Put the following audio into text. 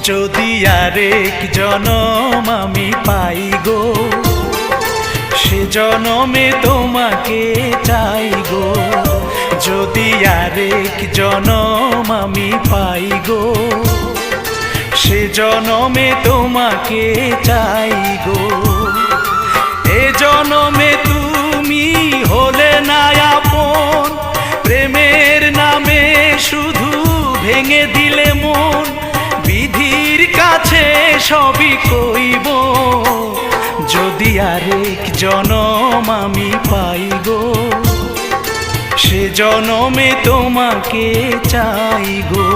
যদি আরেক জনম আমি পাই গো, সে জনমে তোমাকে চাই গো। যদি আরেক জনম আমি পাই গো, সে জনমে তোমাকে চাই গো। এ জনমে তুমি হলে না আপন, প্রেমের নামে শুধু ভেঙে দিলে মন। বিধির কাছে সবই কইব, যদি আরেক জনম আমি পাই গো, সে জনমে তোমাকে চাই গো।